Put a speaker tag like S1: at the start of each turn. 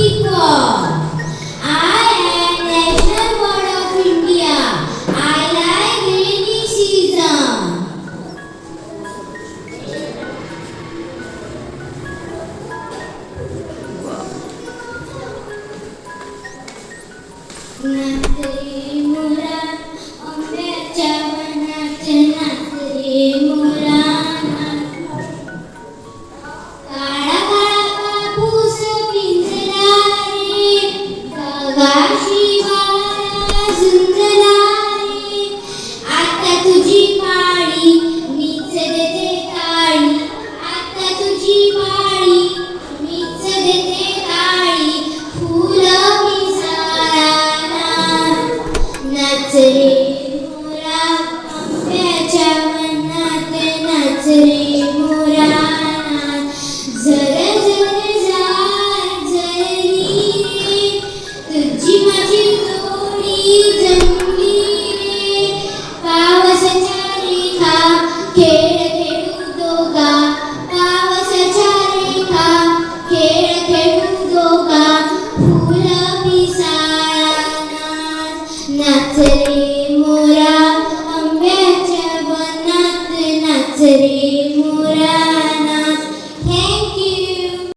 S1: peacock. I am national bird of India. I like rainy season. नाच रे मोरा आंब्याच्या वनात नाच रे मोरा काळा काळा कापूस पिंजला रे गावाशी वारा झुंजला रे आता तुझी पाळी मीच देते ताळी आता तुझी पाळी मीच देते ताळी फुलं नाच रे मोरा आंब्याच्या वनात नाच रे मोरा झर झर जार झरली रे तुझी माझी जोडी जमली रे पावसाच्या रेखा खेळ खेळू दोघा पावसाच्या रेखा खेळ खेळू दोघा फुलं पिसाळा नाच रे